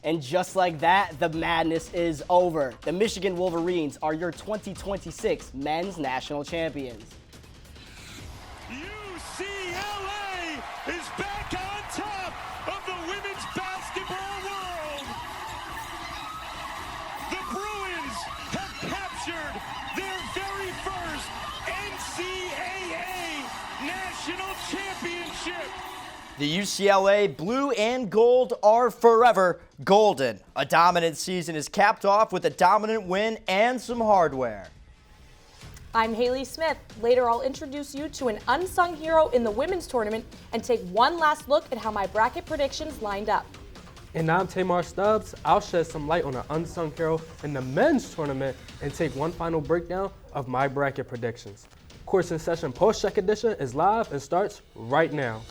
And just like that, the madness is over. The Michigan Wolverines are your 2026 men's national champions. UCLA is back on top of the women's basketball world. The Bruins have captured their very first NCAA national championship. The UCLA blue and gold are forever golden. A dominant season is capped off with a dominant win and some hardware. I'm Haley Smith. Later, I'll introduce you to an unsung hero in the women's tournament and take one last look at how my bracket predictions lined up. And I'm Tamar Stubbs. I'll shed some light on an unsung hero in the men's tournament and take one final breakdown of my bracket predictions. Course in Session Post-Check Edition is live and starts right now.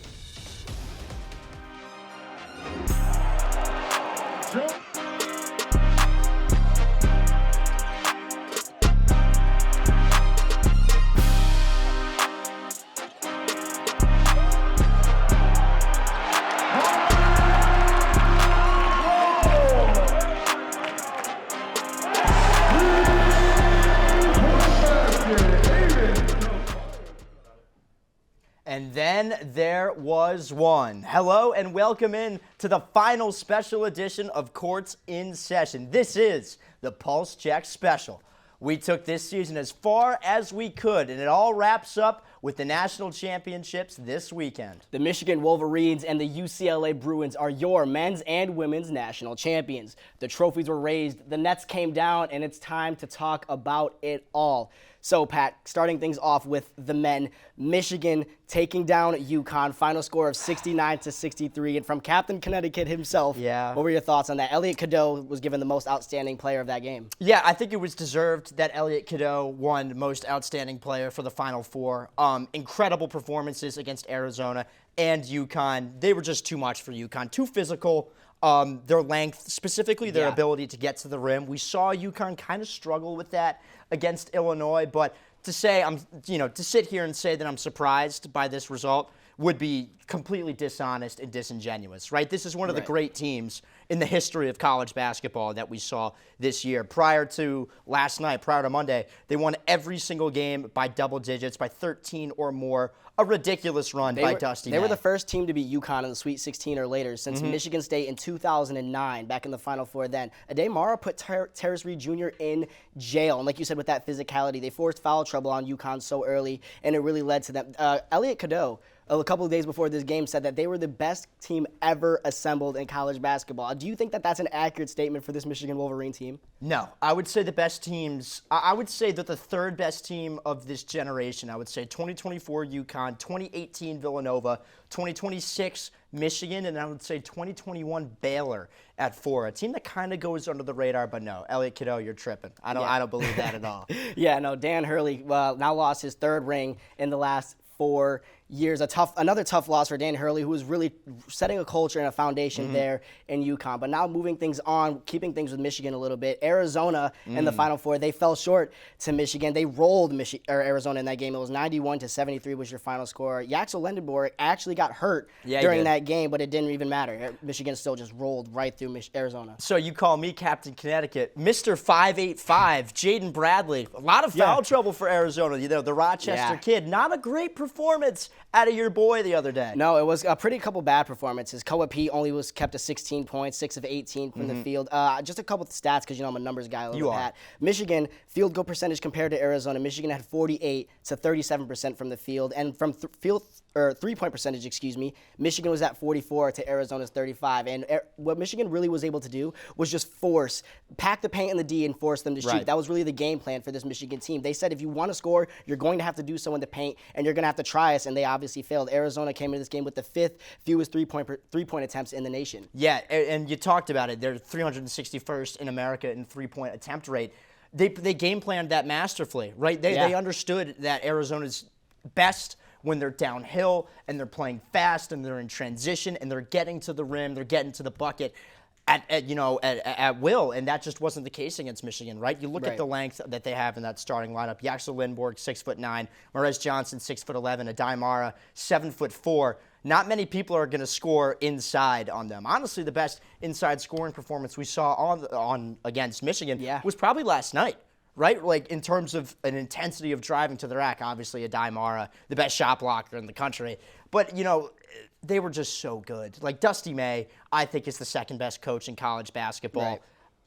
And then there was one. Hello and welcome in to the final special edition of Courts in Session. This is the Pulse Check Special. We took this season as far as we could, and it all wraps up with the national championships this weekend. The Michigan Wolverines and the UCLA Bruins are your men's and women's national champions. The trophies were raised, the nets came down, and it's time to talk about it all. So, Pat, starting things off with the men, Michigan taking down UConn, final score of 69-63, and from Captain Connecticut himself. Yeah. What were your thoughts on that? Elliot Cadeau was given the most outstanding player of that game. Yeah, I think it was deserved that Elliot Cadeau won Most Outstanding Player for the Final Four. Incredible performances against Arizona and UConn. They were just too much for UConn. Too physical. Their length, specifically their ability to get to the rim. We saw UConn kind of struggle with that against Illinois, but to sit here and say that I'm surprised by this result would be completely dishonest and disingenuous, right? This is one of the great teams in the history of college basketball that we saw this year. Prior to last night, prior to Monday, they won every single game by double digits, by 13 or more. A ridiculous run by Dusty May. They were the first team to beat UConn in the Sweet 16 or later since Michigan State in 2009, back in the Final Four then. Ade Mara put Terrence Reed Jr. in jail. And like you said, with that physicality, they forced foul trouble on UConn so early, and it really led to them. Elliot Cadeau, a couple of days before this game, said that they were the best team ever assembled in college basketball. Do you think that that's an accurate statement for this Michigan Wolverine team? No. I would say the best teams, I would say that the third best team of this generation, I would say 2024 UConn, 2018 Villanova, 2026 Michigan, and I would say 2021 Baylor at 4. A team that kind of goes under the radar, but no. Elliot Cadeau, you're tripping. I don't believe that at all. Yeah, no, Dan Hurley now lost his third ring in the last 4 years. Another tough loss for Dan Hurley, who was really setting a culture and a foundation there in UConn. But now moving things on, keeping things with Michigan a little bit. Arizona in the Final Four, they fell short to Michigan. They rolled Arizona in that game. It was 91-73 was your final score. Yaxel Lendenborg actually got hurt during that game, but it didn't even matter. Michigan still just rolled right through Arizona. So you call me Captain Connecticut. Mr. 585, Jaden Bradley. A lot of foul trouble for Arizona. The Rochester kid. Not a great performance out of your boy the other day. No, it was a pretty couple bad performances. Koa Pete only was kept to 16 points, 6 of 18 from the field. Just a couple of stats, because I'm a numbers guy a little bit. Michigan, field goal percentage compared to Arizona. Michigan had 48 to 37% from the field. And from three-point percentage, Michigan was at 44 to Arizona's 35. And what Michigan really was able to do was just pack the paint in the D and force them to shoot. That was really the game plan for this Michigan team. They said if you want to score, you're going to have to do so in the paint, and you're going to have to try us, and they obviously failed. Arizona came into this game with the 5th fewest three-point attempts in the nation. Yeah, and you talked about it. They're 361st in America in three-point attempt rate. They game planned that masterfully, right? They understood that Arizona's best when they're downhill and they're playing fast and they're in transition and they're getting to the rim, they're getting to the bucket at will, and that just wasn't the case against Michigan, right? You look at the length that they have in that starting lineup. Yaxel Lindborg, 6'9", Morez Johnson, 6'11", Ade Mara, 7'4". not many people are going to score inside on them. Honestly, the best inside scoring performance we saw on against Michigan was probably last night, right? Like in terms of an intensity of driving to the rack, obviously Adai Mara, the best shot blocker in the country. But, you know, they were just so good. Like Dusty May, I think, is the second best coach in college basketball.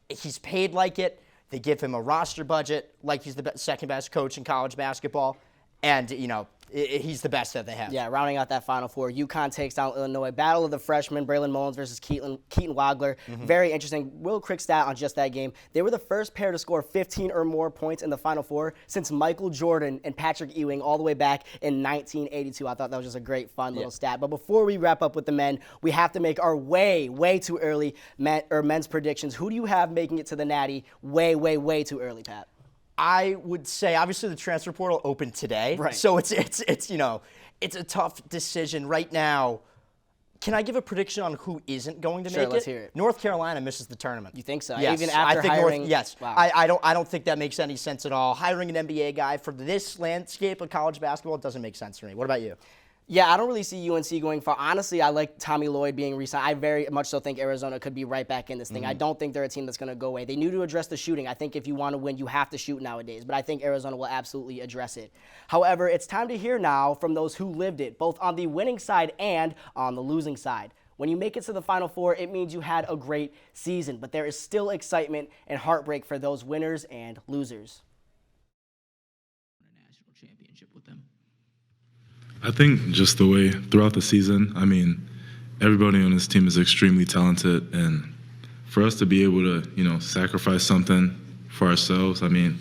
Right. He's paid like it. They give him a roster budget like he's the second best coach in college basketball. And, you know, he's the best that they have. Yeah, rounding out that Final Four, UConn takes down Illinois. Battle of the freshmen, Braylon Mullins versus Keaton Wagler. Very interesting. Real quick stat on just that game. They were the first pair to score 15 or more points in the Final Four since Michael Jordan and Patrick Ewing all the way back in 1982. I thought that was just a great, fun little stat. But before we wrap up with the men, we have to make our way too early men's predictions. Who do you have making it to the Natty way too early, Pat? I would say, obviously, the transfer portal opened today, right? So it's you know, it's a tough decision right now. Can I give a prediction on who isn't going to make it? Sure, let's hear it. North Carolina misses the tournament. You think so? Yes. Even after hiring? Yes. Wow. I don't think that makes any sense at all. Hiring an NBA guy for this landscape of college basketball doesn't make sense to me. What about you? Yeah, I don't really see UNC going far. Honestly, I like Tommy Lloyd being re-signed. I very much so think Arizona could be right back in this thing. I don't think they're a team that's going to go away. They need to address the shooting. I think if you want to win, you have to shoot nowadays. But I think Arizona will absolutely address it. However, it's time to hear now from those who lived it, both on the winning side and on the losing side. When you make it to the Final Four, it means you had a great season. But there is still excitement and heartbreak for those winners and losers. A national championship with them. I think just the way throughout the season, I mean, everybody on this team is extremely talented, and for us to be able to, you know, sacrifice something for ourselves, I mean,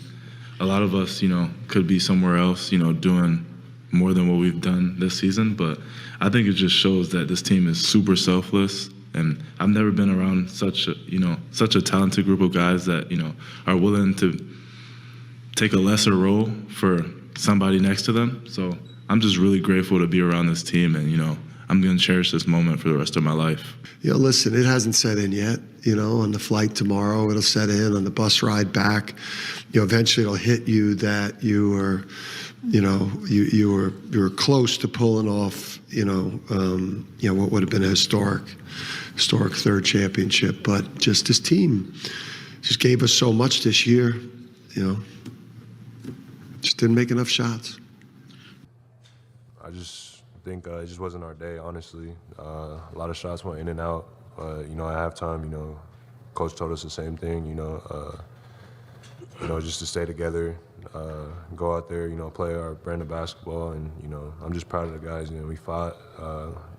a lot of us, you know, could be somewhere else, you know, doing more than what we've done this season, but I think it just shows that this team is super selfless, and I've never been around such a talented group of guys that, you know, are willing to take a lesser role for somebody next to them. So I'm just really grateful to be around this team, and, you know, I'm going to cherish this moment for the rest of my life. You know, listen, it hasn't set in yet. You know, on the flight tomorrow, it'll set in. On the bus ride back, you know, eventually it'll hit you that you were, you know, you were close to pulling off, you know, what would have been a historic third championship. But just this team just gave us so much this year, you know, just didn't make enough shots. I just think it just wasn't our day, honestly. A lot of shots went in and out. You know, at halftime, you know, coach told us the same thing. You know, just to stay together, go out there, you know, play our brand of basketball, and, you know, I'm just proud of the guys. You know, we fought,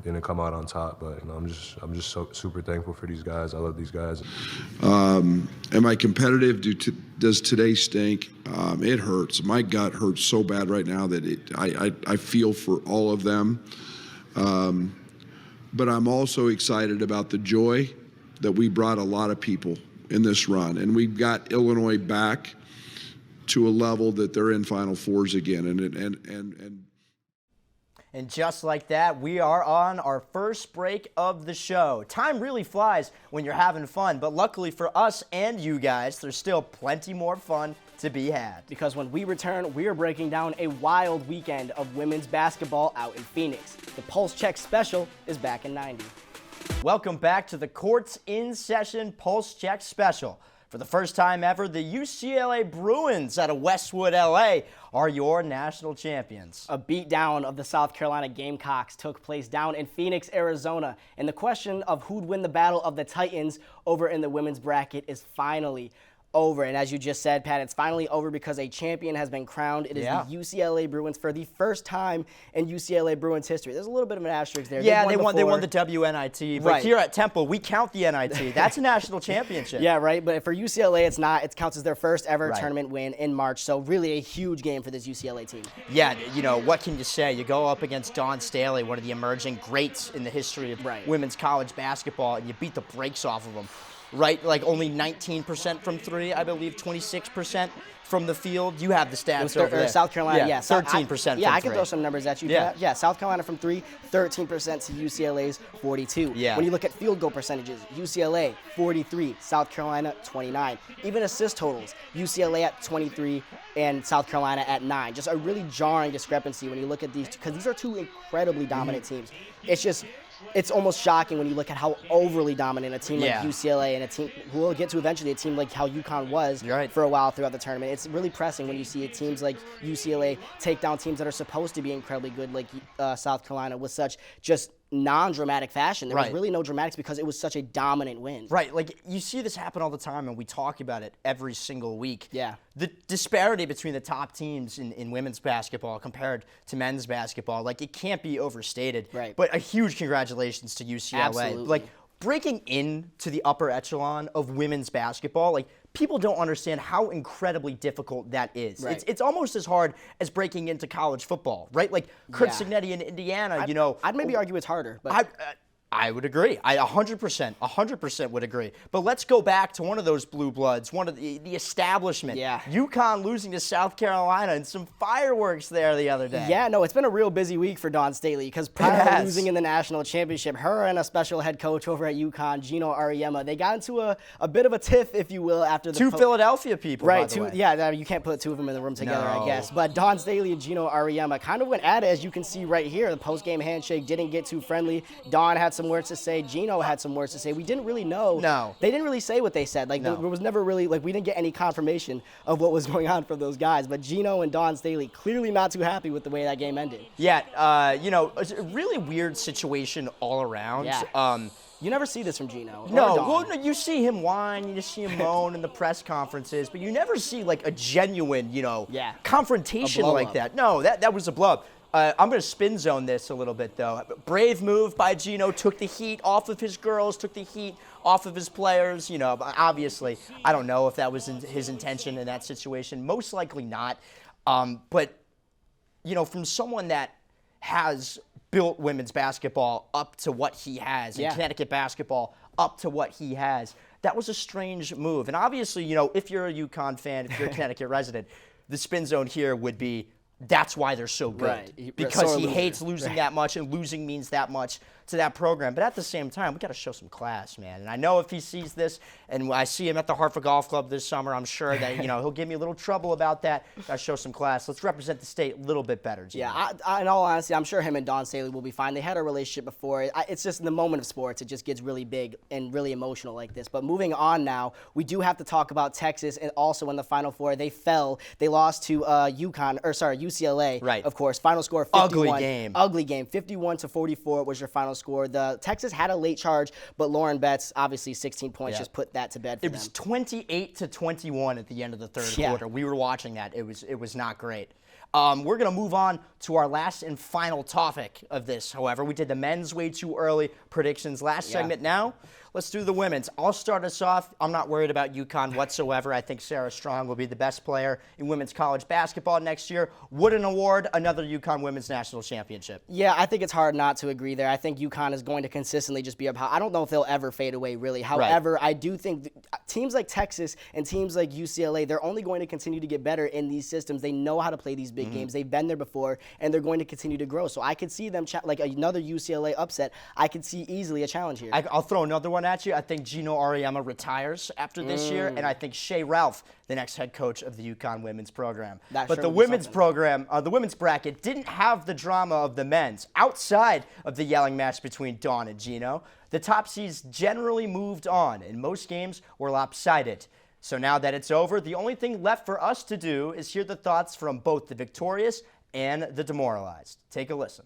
didn't come out on top, but, you know, I'm just so super thankful for these guys. I love these guys. Am I competitive? Does today stink? It hurts. My gut hurts so bad right now that I feel for all of them. But I'm also excited about the joy that we brought a lot of people in this run. And we've got Illinois back to a level that they're in Final Fours again. And just like that, we are on our first break of the show. Time really flies when you're having fun, but luckily for us and you guys, there's still plenty more fun to be had. Because when we return, we are breaking down a wild weekend of women's basketball out in Phoenix. The Pulse Check Special is back in 90. Welcome back to the Courts in Session Pulse Check Special. For the first time ever, the UCLA Bruins out of Westwood, LA are your national champions. A beatdown of the South Carolina Gamecocks took place down in Phoenix, Arizona, and the question of who'd win the battle of the Titans over in the women's bracket is finally over. And as you just said, Pat, it's finally over because a champion has been crowned. It is the UCLA Bruins for the first time in UCLA Bruins history. There's a little bit of an asterisk there. Yeah, they won the WNIT, but here at Temple, we count the NIT. That's a national championship. Yeah, right, but for UCLA, it's not. It counts as their first ever tournament win in March, so really a huge game for this UCLA team. Yeah, you know, what can you say? You go up against Dawn Staley, one of the emerging greats in the history of women's college basketball, and you beat the brakes off of them. right? Like only 19% from three, I believe 26% from the field. You have the stats over there. South Carolina, yeah. 13% from three. Yeah, I can throw some numbers at you. Yeah, South Carolina from three, 13% to UCLA's 42. Yeah. When you look at field goal percentages, UCLA 43, South Carolina 29. Even assist totals, UCLA at 23 and South Carolina at 9. Just a really jarring discrepancy when you look at these, because these are two incredibly dominant teams. It's almost shocking when you look at how overly dominant a team like UCLA and a team who we'll get to eventually, a team like how UConn was for a while throughout the tournament. It's really pressing when you see teams like UCLA take down teams that are supposed to be incredibly good, like South Carolina, with such just non-dramatic fashion. There was really no dramatics because it was such a dominant win. Right, like you see this happen all the time, and we talk about it every single week. Yeah. The disparity between the top teams in women's basketball compared to men's basketball, like it can't be overstated. Right. But a huge congratulations to UCLA. Absolutely. Like breaking into the upper echelon of women's basketball, like people don't understand how incredibly difficult that is. Right. It's almost as hard as breaking into college football, right? Like Kurt Signetti in Indiana, you know. I'd maybe argue it's harder, but I would agree. I 100% would agree. But let's go back to one of those blue bloods, one of the establishment. Yeah. UConn losing to South Carolina and some fireworks there the other day. Yeah, no, it's been a real busy week for Dawn Staley because prior to losing in the national championship, her and a special head coach over at UConn, Gino Auriemma, they got into a bit of a tiff, if you will, after the two Philadelphia people, right? By the way. Yeah, you can't put two of them in the room together, I guess. But Dawn Staley and Gino Auriemma kind of went at it, as you can see right here. The post-game handshake didn't get too friendly. Dawn had some words to say. Gino had some words to say. We didn't really know. No. They didn't really say what they said. Like, there was never really, like, we didn't get any confirmation of what was going on from those guys. But Gino and Dawn Staley clearly not too happy with the way that game ended. Yeah, you know, it's a really weird situation all around. Yeah. You never see this from Gino. No, well, you see him whine, you see him moan in the press conferences, but you never see, like, a genuine, you know, confrontation like that. No, that was a blow up. I'm going to spin zone this a little bit, though. Brave move by Gino, took the heat off of his girls, took the heat off of his players. You know, obviously, I don't know if that was his intention in that situation. Most likely not. But, you know, from someone that has built women's basketball up to what he has, and Connecticut basketball up to what he has, that was a strange move. And obviously, you know, if you're a UConn fan, if you're a Connecticut resident, the spin zone here would be, that's why they're so good. Right. Because he hates losing that much, and losing means that much to that program. But at the same time, we got to show some class, man. And I know if he sees this, and I see him at the Hartford Golf Club this summer, I'm sure that, you know, he'll give me a little trouble about that. Got to show some class. Let's represent the state a little bit better, Gino. Yeah, in all honesty, I'm sure him and Dawn Staley will be fine. They had a relationship before. It's just in the moment of sports, it just gets really big and really emotional like this. But moving on now, we do have to talk about Texas, and also in the Final Four, they fell. They lost to UCLA. Right. Of course, final score 51. Ugly game. 51-44 was your final score. The Texas had a late charge, but Lauren Betts, obviously 16 points, just put that to bed for them. It was 28-21 at the end of the third quarter. We were watching that. It was not great. We're going to move on to our last and final topic of this, however. We did the men's way too early predictions last segment. Now, let's do the women's. I'll start us off. I'm not worried about UConn whatsoever. I think Sarah Strong will be the best player in women's college basketball next year. Wooden Award, another UConn Women's National Championship. Yeah, I think it's hard not to agree there. I think UConn is going to consistently just be up high. I don't know if they'll ever fade away, really. However, I do think teams like Texas and teams like UCLA, they're only going to continue to get better in these systems. They know how to play these big games. They've been there before, and they're going to continue to grow. So I could see them, like another UCLA upset, I could see easily a challenge here. I'll throw another one at you. I think Gino Auriemma retires after this year, and I think Shea Ralph, the next head coach of the UConn women's program. But the women's program, the women's bracket, didn't have the drama of the men's. Outside of the yelling match between Dawn and Gino, the top seeds generally moved on, and most games were lopsided. So now that it's over, the only thing left for us to do is hear the thoughts from both the victorious and the demoralized. Take a listen.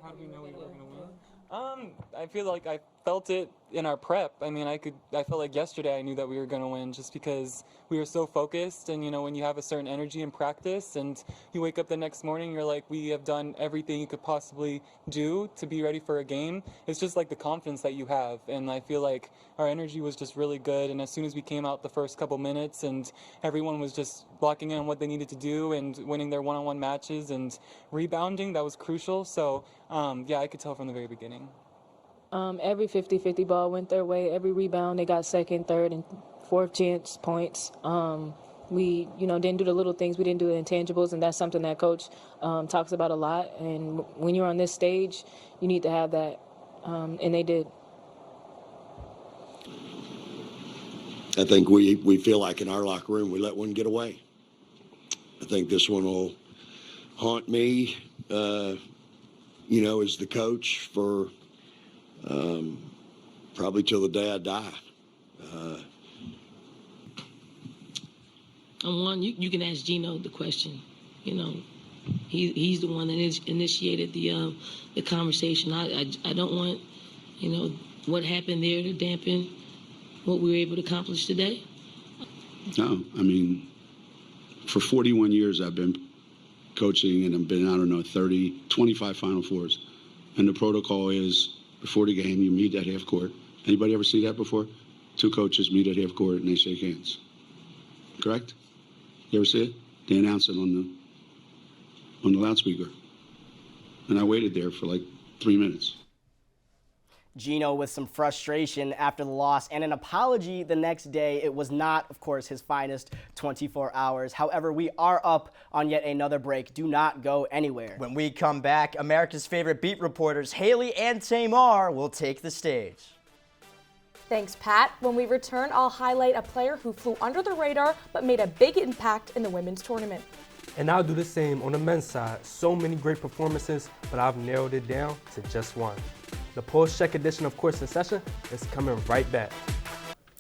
How do you know we were going to win? I feel like I felt it in our prep. I mean, I felt like yesterday I knew that we were going to win just because we were so focused. And, you know, when you have a certain energy in practice and you wake up the next morning, you're like, we have done everything you could possibly do to be ready for a game. It's just like the confidence that you have. And I feel like our energy was just really good. And as soon as we came out the first couple minutes and everyone was just blocking in on what they needed to do and winning their one-on-one matches and rebounding, that was crucial. So, yeah, I could tell from the very beginning. Every 50-50 ball went their way. Every rebound, they got second, third, and fourth chance points. We, didn't do the little things. We didn't do the intangibles, and that's something that Coach talks about a lot. And when you're on this stage, you need to have that, and they did. I think we feel like in our locker room we let one get away. I think this one will haunt me, as the coach for probably till the day I die. You can ask Gino the question. He's the one that initiated the conversation. I don't want, what happened there to dampen what we were able to accomplish today. No, for 41 years I've been coaching and I've been, 25 Final Fours. And the protocol is before the game, you meet at half court. Anybody ever see that before? Two coaches meet at half court and they shake hands. Correct? You ever see it? They announce it on the loudspeaker. And I waited there for like 3 minutes. Gino with some frustration after the loss and an apology the next day. It was not, of course, his finest 24 hours. However, we are up on yet another break. Do not go anywhere. When we come back, America's favorite beat reporters, Haley and Tamar, will take the stage. Thanks, Pat. When we return, I'll highlight a player who flew under the radar but made a big impact in the women's tournament. And I'll do the same on the men's side. So many great performances, but I've narrowed it down to just one. The Pulse Check edition of Course in Session is coming right back.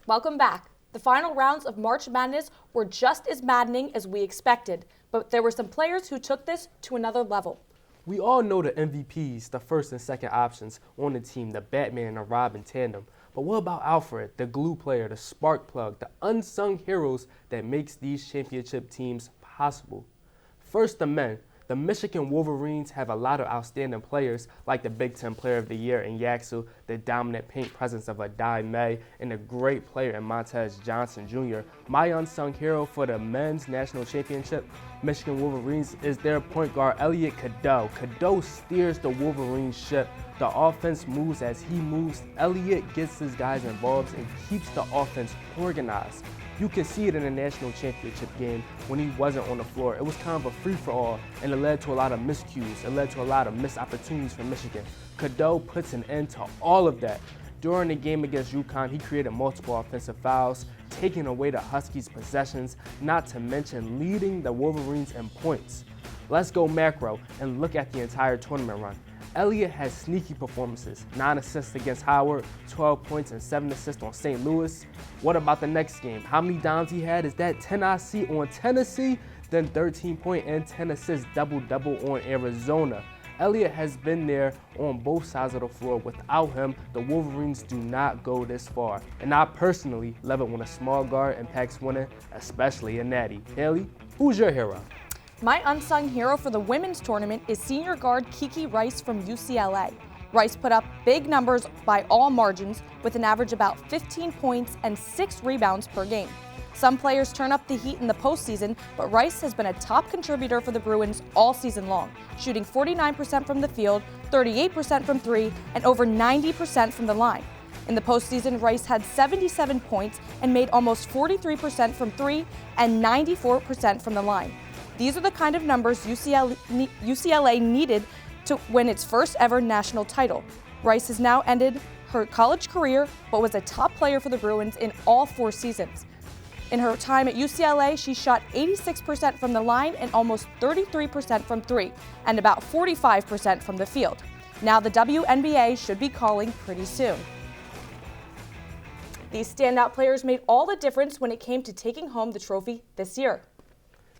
Welcome back. The final rounds of March Madness were just as maddening as we expected, but there were some players who took this to another level. We all know the MVPs, the first and second options on the team, the Batman and the Robin tandem. But what about Alfred, the glue player, the spark plug, the unsung heroes that makes these championship teams possible? First, the men. The Michigan Wolverines have a lot of outstanding players like the Big Ten Player of the Year in Yaxu, the dominant paint presence of Adai May, and a great player in Montez Johnson Jr. My unsung hero for the men's national championship, Michigan Wolverines, is their point guard Elliot Cadeau. Cadeau steers the Wolverines ship. The offense moves as he moves. Elliot gets his guys involved and keeps the offense organized. You can see it in the national championship game when he wasn't on the floor. It was kind of a free-for-all, and it led to a lot of miscues. It led to a lot of missed opportunities for Michigan. Cadeau puts an end to all of that. During the game against UConn, he created multiple offensive fouls, taking away the Huskies' possessions, not to mention leading the Wolverines in points. Let's go macro and look at the entire tournament run. Elliott has sneaky performances, 9 assists against Howard, 12 points and 7 assists on St. Louis. What about the next game? How many dimes he had? Is that 10 IC on Tennessee? Then 13-point and 10 assists double-double on Arizona. Elliott has been there on both sides of the floor. Without him, the Wolverines do not go this far. And I personally love it when a small guard impacts winning, especially a natty. Haley, who's your hero? My unsung hero for the women's tournament is senior guard Kiki Rice from UCLA. Rice put up big numbers by all margins with an average about 15 points and 6 rebounds per game. Some players turn up the heat in the postseason, but Rice has been a top contributor for the Bruins all season long, shooting 49% from the field, 38% from 3, and over 90% from the line. In the postseason, Rice had 77 points and made almost 43% from 3 and 94% from the line. These are the kind of numbers UCLA needed to win its first ever national title. Rice has now ended her college career, but was a top player for the Bruins in all 4 seasons. In her time at UCLA, she shot 86% from the line and almost 33% from 3, and about 45% from the field. Now the WNBA should be calling pretty soon. These standout players made all the difference when it came to taking home the trophy this year.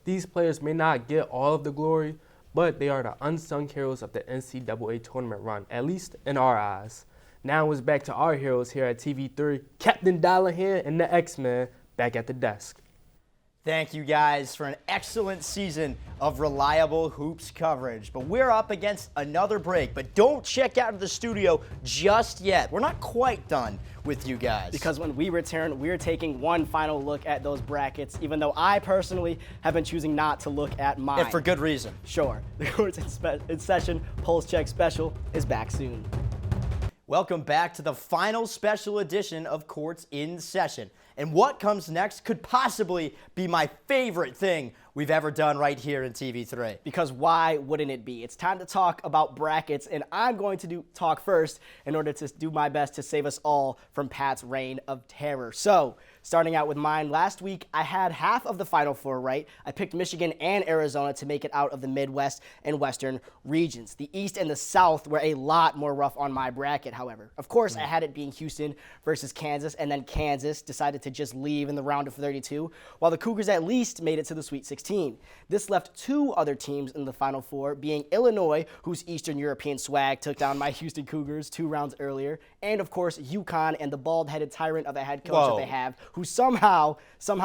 These players may not get all of the glory, but they are the unsung heroes of the NCAA tournament run, at least in our eyes. Now it's back to our heroes here at TV3, Captain Dallahan and the X-Men back at the desk. Thank you guys for an excellent season of reliable hoops coverage. But we're up against another break, but don't check out of the studio just yet. We're not quite done with you guys. Because when we return, we're taking one final look at those brackets, even though I personally have been choosing not to look at mine. And for good reason. Sure. The Courts in Session Pulse Check Special is back soon. Welcome back to the final special edition of Courts in Session. And what comes next could possibly be my favorite thing we've ever done right here in TV3. Because why wouldn't it be? It's time to talk about brackets, and I'm going to talk first in order to do my best to save us all from Pat's reign of terror. So, starting out with mine, last week I had half of the Final Four right. I picked Michigan and Arizona to make it out of the Midwest and Western regions. The East and the South were a lot more rough on my bracket, however. Of course, I had it being Houston versus Kansas, and then Kansas decided to just leave in the round of 32, while the Cougars at least made it to the Sweet 16. This left two other teams in the Final Four, being Illinois, whose Eastern European swag took down my Houston Cougars 2 rounds earlier, and of course UConn and the bald-headed tyrant of a head coach that they have, who somehow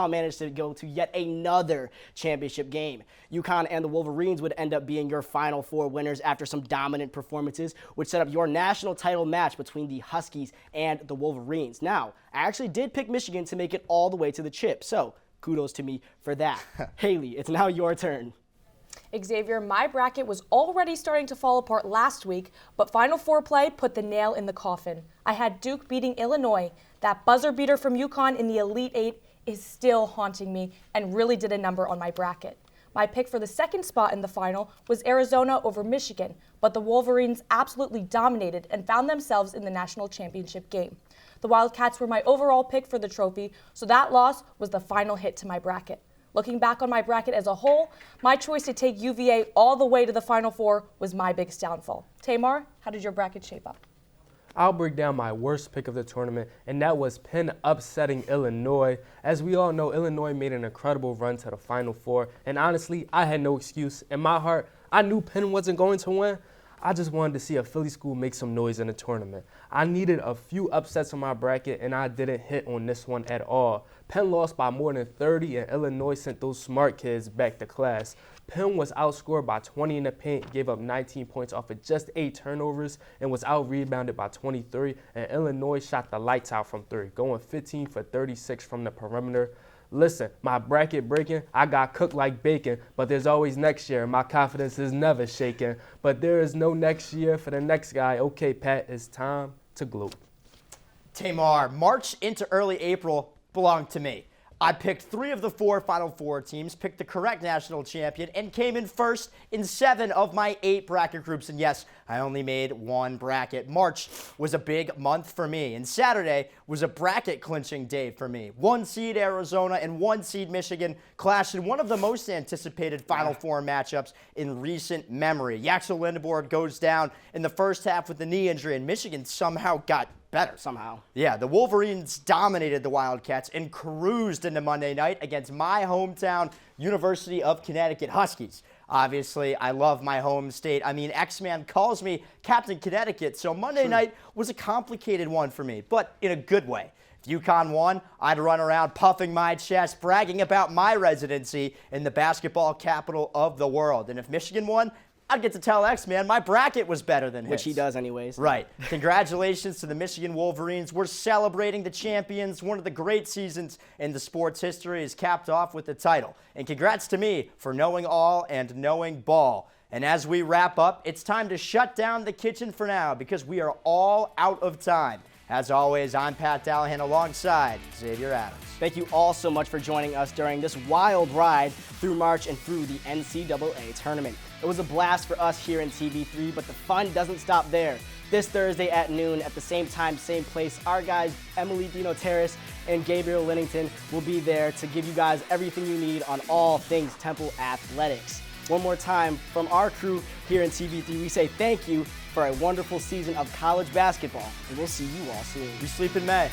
managed to go to yet another championship game. UConn and the Wolverines would end up being your Final Four winners after some dominant performances, which set up your national title match between the Huskies and the Wolverines. Now, I actually did pick Michigan to make it all the way to the chip, so kudos to me for that. Haley, it's now your turn. Xavier, my bracket was already starting to fall apart last week, but Final Four play put the nail in the coffin. I had Duke beating Illinois. That buzzer beater from UConn in the Elite Eight is still haunting me and really did a number on my bracket. My pick for the second spot in the final was Arizona over Michigan, but the Wolverines absolutely dominated and found themselves in the national championship game. The Wildcats were my overall pick for the trophy, so that loss was the final hit to my bracket. Looking back on my bracket as a whole, my choice to take UVA all the way to the Final Four was my biggest downfall. Tamar, how did your bracket shape up? I'll break down my worst pick of the tournament, and that was Penn upsetting Illinois. As we all know, Illinois made an incredible run to the Final Four, and honestly, I had no excuse. In my heart, I knew Penn wasn't going to win. I just wanted to see a Philly school make some noise in the tournament. I needed a few upsets on my bracket, and I didn't hit on this one at all. Penn lost by more than 30, and Illinois sent those smart kids back to class. Penn was outscored by 20 in the paint, gave up 19 points off of just 8 turnovers, and was out-rebounded by 23, and Illinois shot the lights out from 3, going 15 for 36 from the perimeter. Listen, my bracket breaking, I got cooked like bacon, but there's always next year. My confidence is never shaken. But there is no next year for the next guy. Okay, Pat, it's time to gloat. Tamar, March into early April belonged to me. I picked 3 of the 4 Final Four teams, picked the correct national champion, and came in first in 7 of my 8 bracket groups. And yes, I only made 1 bracket. March was a big month for me, and Saturday was a bracket clinching day for me. 1 seed Arizona and 1 seed Michigan clashed in one of the most anticipated Final Four matchups in recent memory. Yaxel Lindebord goes down in the first half with a knee injury, and Michigan somehow got better. Yeah, the Wolverines dominated the Wildcats and cruised into Monday night against my hometown University of Connecticut Huskies. Obviously, I love my home state. I mean, X-Man calls me Captain Connecticut, so Monday night was a complicated one for me, but in a good way. If UConn won, I'd run around puffing my chest, bragging about my residency in the basketball capital of the world. And if Michigan won, I'd get to tell X-Man my bracket was better than his. Which he does anyways. Right. Congratulations to the Michigan Wolverines. We're celebrating the champions. One of the great seasons in the sports history is capped off with the title. And congrats to me for knowing all and knowing ball. And as we wrap up, it's time to shut down the kitchen for now because we are all out of time. As always, I'm Pat Dallahan alongside Xavier Adams. Thank you all so much for joining us during this wild ride through March and through the NCAA tournament. It was a blast for us here in TV3, but the fun doesn't stop there. This Thursday at noon, at the same time, same place, our guys Emily Dino Terrace and Gabriel Linnington will be there to give you guys everything you need on all things Temple athletics. One more time, from our crew here in TV3, we say thank you for a wonderful season of college basketball, and we'll see you all soon. We sleep in May.